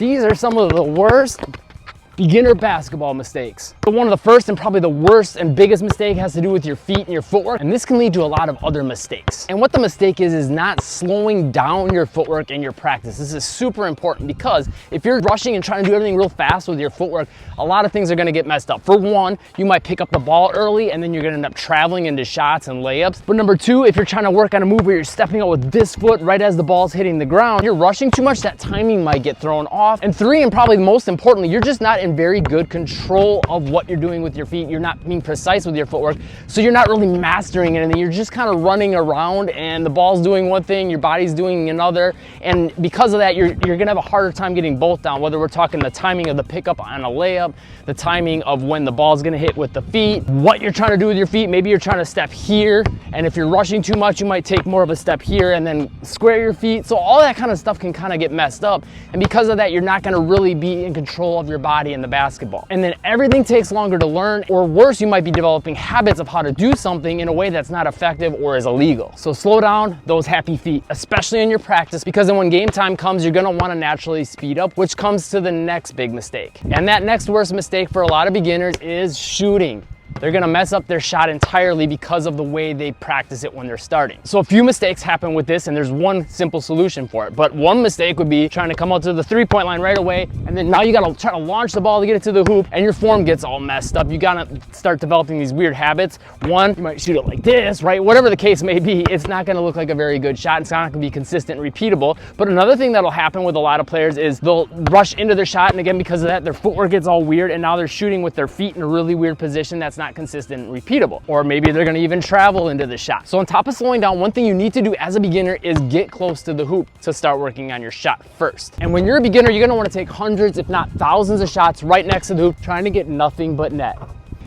These are some of the worst beginner basketball mistakes. One of the first and probably the worst and biggest mistake has to do with your feet and your footwork, and this can lead to a lot of other mistakes. And what the mistake is not slowing down your footwork and your practice. This is super important because if you're rushing and trying to do everything real fast with your footwork, a lot of things are gonna get messed up. For one, you might pick up the ball early and then you're gonna end up traveling into shots and layups. But number two, if you're trying to work on a move where you're stepping out with this foot right as the ball's hitting the ground, you're rushing too much, that timing might get thrown off. And three, and probably most importantly, you're just not in very good control of what you're doing with your feet. You're not being precise with your footwork, so you're not really mastering anything. You're just kind of running around and the ball's doing one thing, your body's doing another, and because of that, you're gonna have a harder time getting both down, whether we're talking the timing of the pickup on a layup, the timing of when the ball's gonna hit with the feet, what you're trying to do with your feet. Maybe you're trying to step here, and if you're rushing too much, you might take more of a step here and then square your feet. So all that kind of stuff can kind of get messed up, and because of that, you're not gonna really be in control of your body in the basketball. And then everything takes longer to learn, or worse, you might be developing habits of how to do something in a way that's not effective or is illegal. So slow down those happy feet, especially in your practice, because then when game time comes, you're gonna wanna naturally speed up, which comes to the next big mistake. And that next worst mistake for a lot of beginners is shooting. They're gonna mess up their shot entirely because of the way they practice it when they're starting. So a few mistakes happen with this, and there's one simple solution for it. But one mistake would be trying to come out to the three-point line right away, and then now you gotta try to launch the ball to get it to the hoop, and your form gets all messed up. You gotta start developing these weird habits. One, you might shoot it like this, right? Whatever the case may be, it's not gonna look like a very good shot. It's not gonna be consistent and repeatable. But another thing that'll happen with a lot of players is they'll rush into their shot, and again, because of that, their footwork gets all weird, and now they're shooting with their feet in a really weird position that's not consistent and repeatable. Or maybe they're gonna even travel into the shot. So on top of slowing down, one thing you need to do as a beginner is get close to the hoop to start working on your shot first. And when you're a beginner, you're gonna wanna take hundreds, if not thousands of shots right next to the hoop, trying to get nothing but net.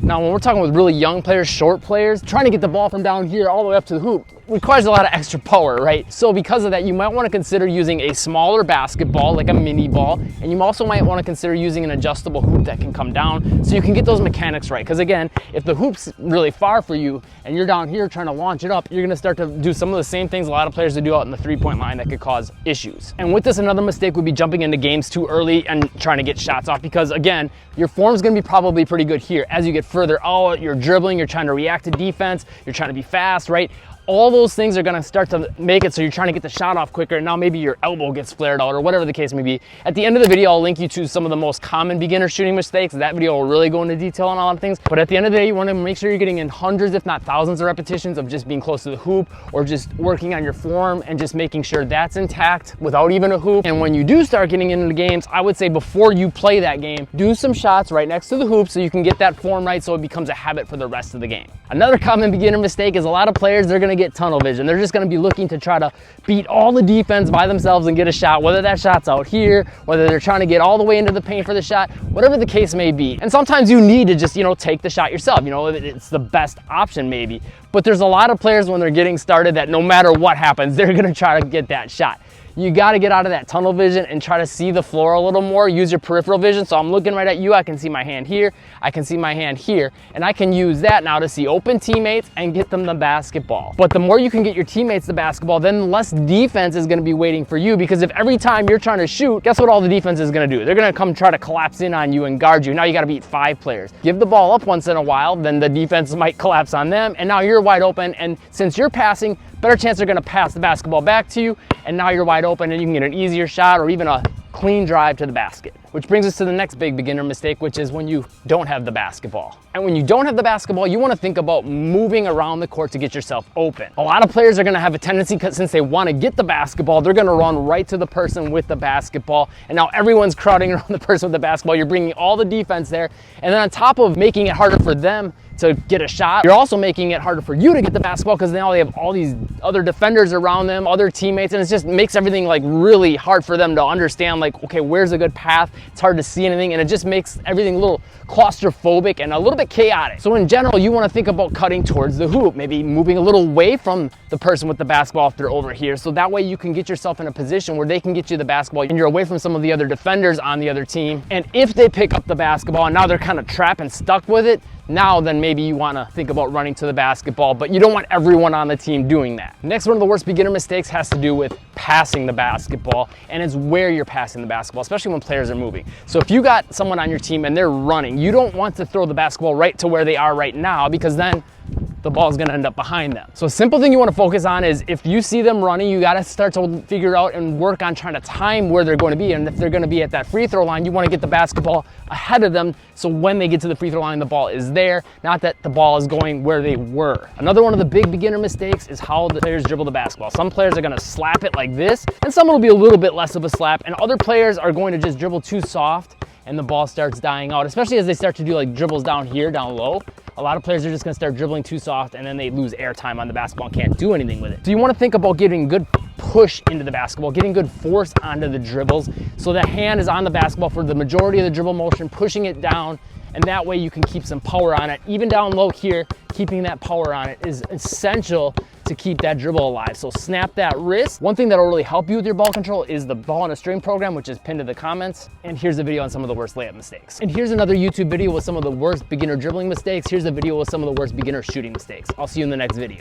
Now, when we're talking with really young players, short players, trying to get the ball from down here all the way up to the hoop requires a lot of extra power, right? So because of that, you might want to consider using a smaller basketball, like a mini ball, and you also might want to consider using an adjustable hoop that can come down so you can get those mechanics right. Because again, if the hoop's really far for you and you're down here trying to launch it up, you're going to start to do some of the same things a lot of players do out in the three-point line that could cause issues. And with this, another mistake would be jumping into games too early and trying to get shots off, because again, your form's going to be probably pretty good here. As you get further out, you're dribbling, you're trying to react to defense, you're trying to be fast, right? All those things are gonna start to make it so you're trying to get the shot off quicker, and now maybe your elbow gets flared out or whatever the case may be. At the end of the video, I'll link you to some of the most common beginner shooting mistakes. That video will really go into detail on a lot of things, but at the end of the day, you wanna make sure you're getting in hundreds, if not thousands of repetitions of just being close to the hoop or just working on your form and just making sure that's intact without even a hoop. And when you do start getting into the games, I would say before you play that game, do some shots right next to the hoop so you can get that form right so it becomes a habit for the rest of the game. Another common beginner mistake is a lot of players, they're gonna get tunnel vision. They're just going to be looking to try to beat all the defense by themselves and get a shot, whether that shot's out here, whether they're trying to get all the way into the paint for the shot, whatever the case may be. And sometimes you need to just, take the shot yourself. It's the best option maybe. But there's a lot of players when they're getting started that no matter what happens, they're going to try to get that shot. You got to get out of that tunnel vision and try to see the floor a little more. Use your peripheral vision. So I'm looking right at you. I can see my hand here. I can see my hand here. And I can use that now to see open teammates and get them the basketball. But the more you can get your teammates the basketball, then less defense is going to be waiting for you. Because if every time you're trying to shoot, guess what all the defense is going to do? They're going to come try to collapse in on you and guard you. Now you got to beat 5 players. Give the ball up once in a while, then the defense might collapse on them. And now you're wide open. And since you're passing, better chance they're going to pass the basketball back to you, and now you're wide open and you can get an easier shot or even a clean drive to the basket. Which brings us to the next big beginner mistake, which is when you don't have the basketball. And when you don't have the basketball, you want to think about moving around the court to get yourself open. A lot of players are going to have a tendency, since they want to get the basketball, they're going to run right to the person with the basketball, and now everyone's crowding around the person with the basketball. You're bringing all the defense there, and then on top of making it harder for them to get a shot, you're also making it harder for you to get the basketball, because now they have all these other defenders around them, other teammates, and it just makes everything like really hard for them to understand, like, okay, where's a good path? It's hard to see anything, and it just makes everything a little claustrophobic and a little bit chaotic. So in general, you want to think about cutting towards the hoop, maybe moving a little away from the person with the basketball if they're over here, so that way you can get yourself in a position where they can get you the basketball and you're away from some of the other defenders on the other team. And if they pick up the basketball and now they're kind of trapped and stuck with it, now then maybe you want to think about running to the basketball, but you don't want everyone on the team doing that. Next, one of the worst beginner mistakes has to do with passing the basketball, and it's where you're passing the basketball, especially when players are moving. So if you got someone on your team and they're running, you don't want to throw the basketball right to where they are right now, because then the ball is going to end up behind them. So a simple thing you want to focus on is if you see them running, you got to start to figure out and work on trying to time where they're going to be. And if they're going to be at that free throw line, you want to get the basketball ahead of them, so when they get to the free throw line, the ball is there, not that the ball is going where they were. Another one of the big beginner mistakes is how the players dribble the basketball. Some players are going to slap it like this, and some will be a little bit less of a slap, and other players are going to just dribble too soft and the ball starts dying out, especially as they start to do like dribbles down here, down low. A lot of players are just gonna start dribbling too soft, and then they lose air time on the basketball and can't do anything with it. So you wanna think about getting good push into the basketball, getting good force onto the dribbles, so the hand is on the basketball for the majority of the dribble motion, pushing it down, and that way you can keep some power on it. Even down low here, keeping that power on it is essential to keep that dribble alive. So snap that wrist. One thing that'll really help you with your ball control is the ball on a string program, which is pinned to the comments. And here's a video on some of the worst layup mistakes. And here's another YouTube video with some of the worst beginner dribbling mistakes. Here's a video with some of the worst beginner shooting mistakes. I'll see you in the next video.